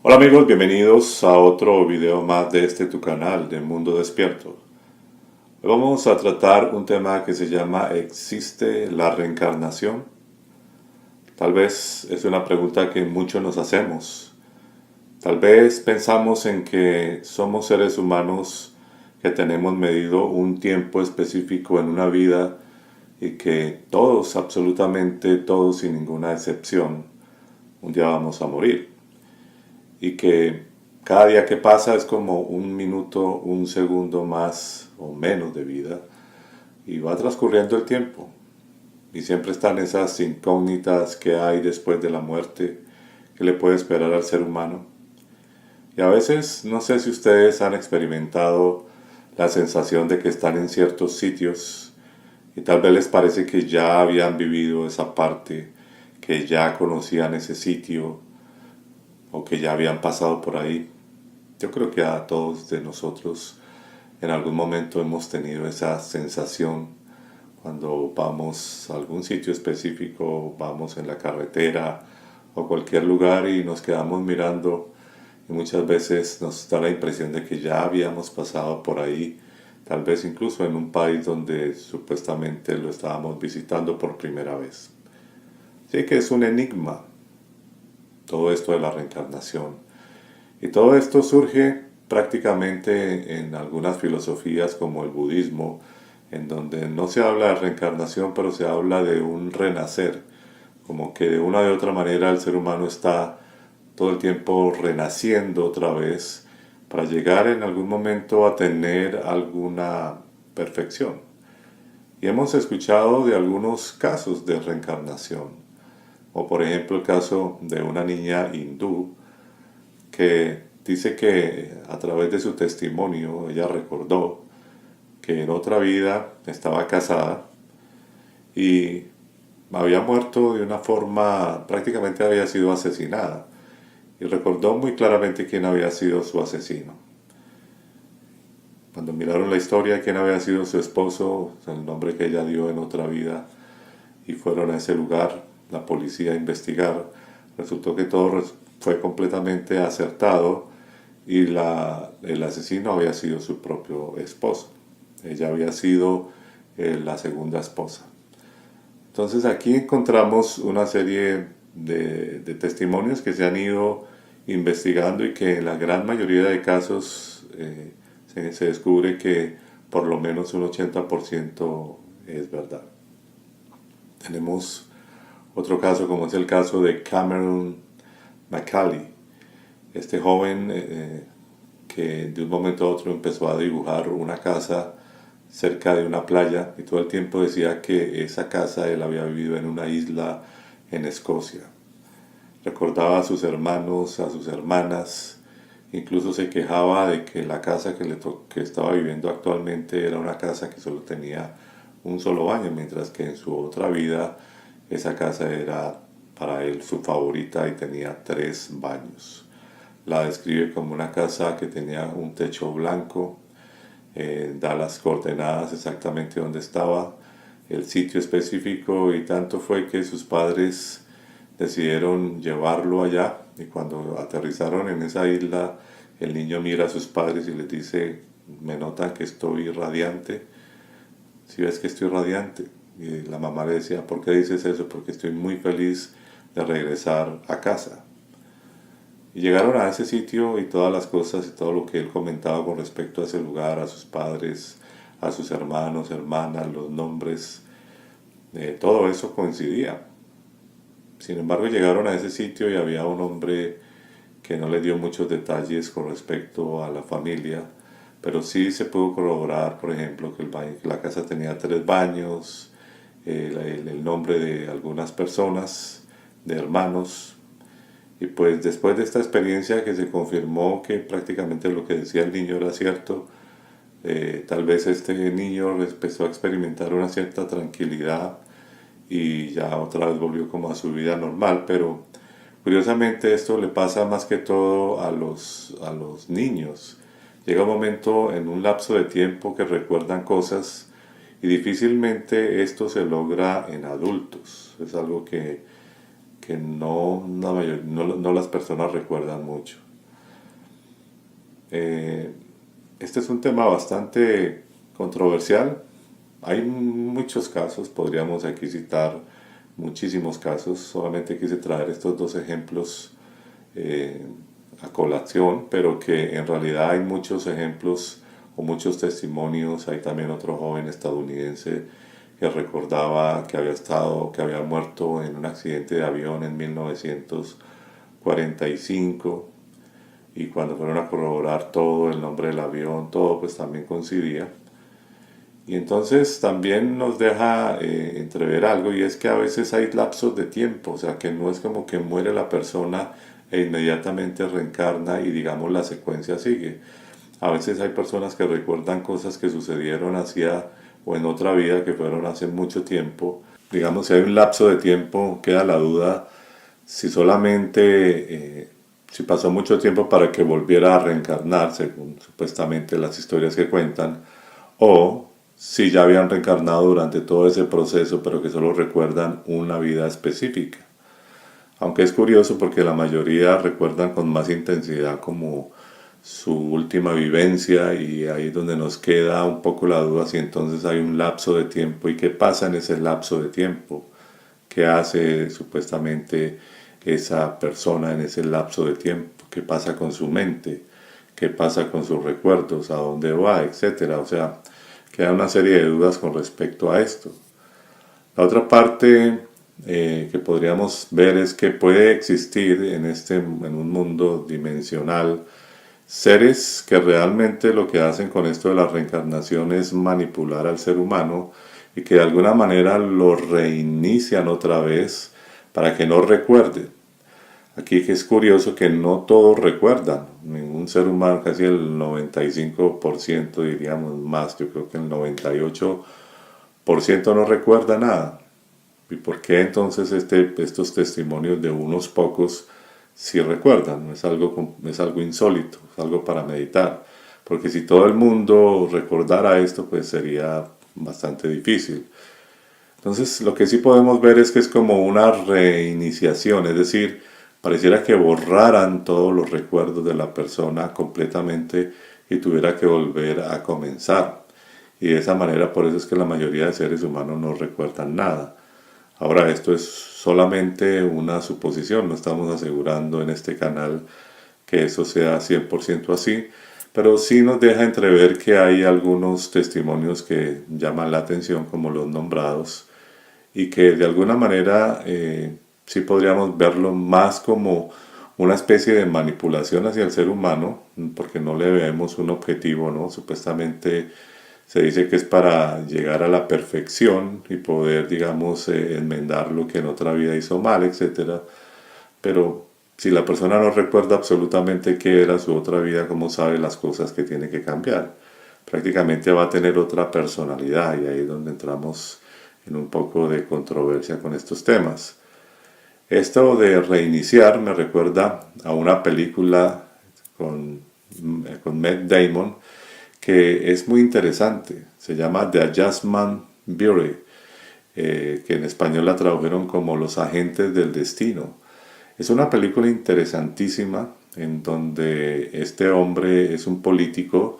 Hola amigos, bienvenidos a otro video más de tu canal de Mundo Despierto. Hoy vamos a tratar un tema que se llama ¿existe la reencarnación? Tal vez es una pregunta que muchos nos hacemos. Tal vez pensamos en que somos seres humanos que tenemos medido un tiempo específico en una vida y que todos, absolutamente todos, sin ninguna excepción, un día vamos a morir. Y que cada día que pasa es como un minuto, un segundo más o menos de vida y va transcurriendo el tiempo y siempre están esas incógnitas que hay después de la muerte que le puede esperar al ser humano. Y a veces no sé si ustedes han experimentado la sensación de que están en ciertos sitios y tal vez les parece que ya habían vivido esa parte, que ya conocían ese sitio o que ya habían pasado por ahí. Yo creo que a todos de nosotros en algún momento hemos tenido esa sensación cuando vamos a algún sitio específico, vamos en la carretera o cualquier lugar y nos quedamos mirando y muchas veces nos da la impresión de que ya habíamos pasado por ahí, tal vez incluso en un país donde supuestamente lo estábamos visitando por primera vez. Así que es un enigma todo esto de la reencarnación. Y todo esto surge prácticamente en algunas filosofías como el budismo, en donde no se habla de reencarnación, pero se habla de un renacer, como que de una u otra manera el ser humano está todo el tiempo renaciendo otra vez para llegar en algún momento a tener alguna perfección. Y hemos escuchado de algunos casos de reencarnación, o por ejemplo el caso de una niña hindú que dice que a través de su testimonio ella recordó que en otra vida estaba casada y había muerto de una forma, prácticamente había sido asesinada y recordó muy claramente quién había sido su asesino. Cuando miraron la historia de quién había sido su esposo, el nombre que ella dio en otra vida, y fueron a ese lugar, la policía a investigar, resultó que todo fue completamente acertado y el asesino había sido su propio esposo. Ella había sido la segunda esposa. Entonces aquí encontramos una serie de testimonios que se han ido investigando y que en la gran mayoría de casos se descubre que por lo menos un 80% es verdad. Tenemos otro caso como es el caso de Cameron McCallie, este joven que de un momento a otro empezó a dibujar una casa cerca de una playa y todo el tiempo decía que esa casa él había vivido en una isla en Escocia. Recordaba a sus hermanos, a sus hermanas, incluso se quejaba de que la casa que estaba viviendo actualmente era una casa que solo tenía un solo baño, mientras que en su otra vida esa casa era para él su favorita y tenía 3 baños. La describe como una casa que tenía un techo blanco, da las coordenadas exactamente donde estaba, el sitio específico, y tanto fue que sus padres decidieron llevarlo allá y cuando aterrizaron en esa isla el niño mira a sus padres y les dice: me notan que estoy radiante, si ves que estoy radiante. Y la mamá le decía: ¿por qué dices eso? Porque estoy muy feliz de regresar a casa. Y llegaron a ese sitio y todas las cosas y todo lo que él comentaba con respecto a ese lugar, a sus padres, a sus hermanos, hermanas, los nombres, todo eso coincidía. Sin embargo, llegaron a ese sitio y había un hombre que no le dio muchos detalles con respecto a la familia, pero sí se pudo corroborar, por ejemplo, que la casa tenía 3 baños, el nombre de algunas personas, de hermanos. Y pues después de esta experiencia que se confirmó que prácticamente lo que decía el niño era cierto, tal vez este niño empezó a experimentar una cierta tranquilidad y ya otra vez volvió como a su vida normal, pero curiosamente esto le pasa más que todo a los niños. Llega un momento en un lapso de tiempo que recuerdan cosas y difícilmente esto se logra en adultos. Es algo que no las personas recuerdan mucho. Eh, este es un tema bastante controversial. Hay muchos casos, podríamos aquí citar muchísimos casos. Solamente quise traer estos dos ejemplos eh, a colación, pero que en realidad hay muchos ejemplos o muchos testimonios. Hay también otro joven estadounidense que recordaba que había muerto en un accidente de avión en 1945, y cuando fueron a corroborar todo, el nombre del avión, todo, pues también coincidía. Y entonces también nos deja entrever algo, y es que a veces hay lapsos de tiempo, o sea que no es como que muere la persona e inmediatamente reencarna y digamos la secuencia sigue. A veces hay personas que recuerdan cosas que sucedieron hacia o en otra vida que fueron hace mucho tiempo. Digamos, si hay un lapso de tiempo, queda la duda si solamente, si pasó mucho tiempo para que volviera a reencarnar, según supuestamente las historias que cuentan, o si ya habían reencarnado durante todo ese proceso, pero que solo recuerdan una vida específica. Aunque es curioso porque la mayoría recuerdan con más intensidad como su última vivencia, y ahí es donde nos queda un poco la duda si entonces hay un lapso de tiempo y qué pasa en ese lapso de tiempo, qué hace supuestamente esa persona en ese lapso de tiempo, qué pasa con su mente, qué pasa con sus recuerdos, a dónde va, etcétera. O sea, queda una serie de dudas con respecto a esto. La otra parte que podríamos ver es que puede existir en un mundo dimensional seres que realmente lo que hacen con esto de la reencarnación es manipular al ser humano y que de alguna manera lo reinician otra vez para que no recuerde. Aquí que es curioso que no todos recuerdan, ningún ser humano, casi el 95% diríamos más, yo creo que el 98% no recuerda nada. ¿Y por qué entonces estos testimonios de unos pocos sí recuerdan? Es algo insólito, es algo para meditar. Porque si todo el mundo recordara esto, pues sería bastante difícil. Entonces, lo que sí podemos ver es que es como una reiniciación, es decir, pareciera que borraran todos los recuerdos de la persona completamente y tuviera que volver a comenzar. Y de esa manera, por eso es que la mayoría de seres humanos no recuerdan nada. Ahora, esto es solamente una suposición, no estamos asegurando en este canal que eso sea 100% así, pero sí nos deja entrever que hay algunos testimonios que llaman la atención, como los nombrados, y que de alguna manera sí podríamos verlo más como una especie de manipulación hacia el ser humano, porque no le vemos un objetivo, ¿no? Supuestamente se dice que es para llegar a la perfección y poder, digamos, enmendar lo que en otra vida hizo mal, etcétera. Pero si la persona no recuerda absolutamente qué era su otra vida, ¿cómo sabe las cosas que tiene que cambiar? Prácticamente va a tener otra personalidad, y ahí es donde entramos en un poco de controversia con estos temas. Esto de reiniciar me recuerda a una película con, con Matt Damon que es muy interesante. Se llama The Adjustment Bureau, que en español la tradujeron como Los Agentes del Destino. Es una película interesantísima en donde este hombre es un político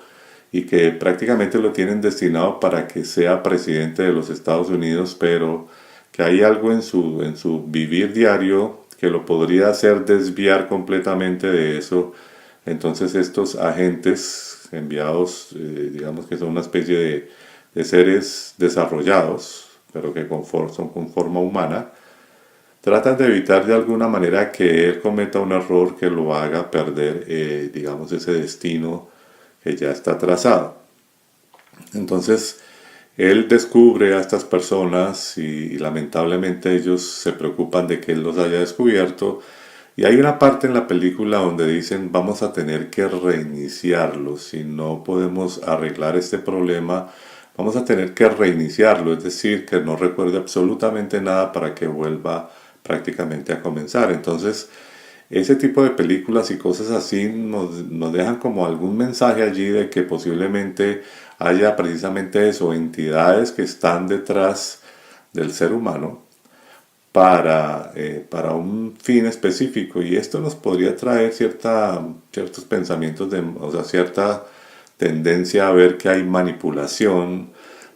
y que prácticamente lo tienen destinado para que sea presidente de los Estados Unidos, pero que hay algo en su vivir diario que lo podría hacer desviar completamente de eso. Entonces estos agentes enviados, digamos que son una especie de seres desarrollados, pero que son con forma humana, tratan de evitar de alguna manera que él cometa un error que lo haga perder, digamos, ese destino que ya está trazado. Entonces, él descubre a estas personas y lamentablemente ellos se preocupan de que él los haya descubierto. Y hay una parte en la película donde dicen vamos a tener que reiniciarlo, si no podemos arreglar este problema, vamos a tener que reiniciarlo, es decir, que no recuerde absolutamente nada para que vuelva prácticamente a comenzar. Entonces, ese tipo de películas y cosas así nos dejan como algún mensaje allí de que posiblemente haya precisamente eso, entidades que están detrás del ser humano para un fin específico, y esto nos podría traer ciertos pensamientos, o sea, cierta tendencia a ver que hay manipulación,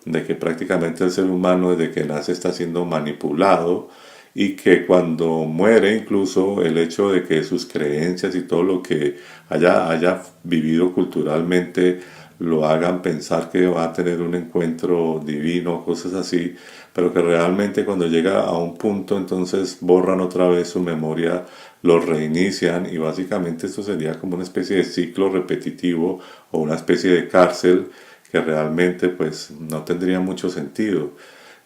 de que prácticamente el ser humano desde que nace está siendo manipulado, y que cuando muere incluso el hecho de que sus creencias y todo lo que haya vivido culturalmente lo hagan pensar que va a tener un encuentro divino, cosas así, pero que realmente cuando llega a un punto entonces borran otra vez su memoria, lo reinician, y básicamente esto sería como una especie de ciclo repetitivo o una especie de cárcel que realmente pues no tendría mucho sentido.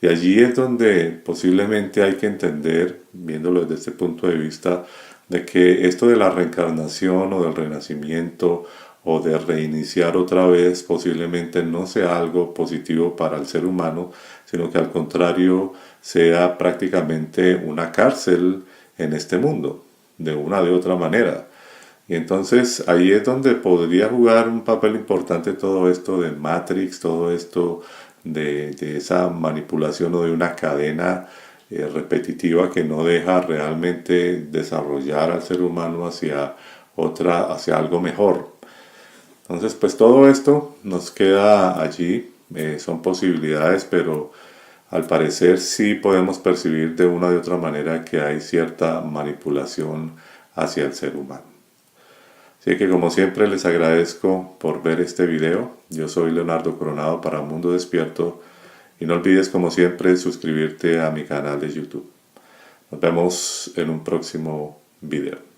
Y allí es donde posiblemente hay que entender, viéndolo desde este punto de vista, de que esto de la reencarnación o del renacimiento o de reiniciar otra vez posiblemente no sea algo positivo para el ser humano, sino que al contrario sea prácticamente una cárcel en este mundo, de una de otra manera. Y entonces ahí es donde podría jugar un papel importante todo esto de Matrix, todo esto de esa manipulación o de una cadena repetitiva que no deja realmente desarrollar al ser humano hacia algo mejor. Entonces, pues todo esto nos queda allí, son posibilidades, pero al parecer sí podemos percibir de una u otra manera que hay cierta manipulación hacia el ser humano. Así que como siempre les agradezco por ver este video. Yo soy Leonardo Coronado para Mundo Despierto, y no olvides como siempre suscribirte a mi canal de YouTube. Nos vemos en un próximo video.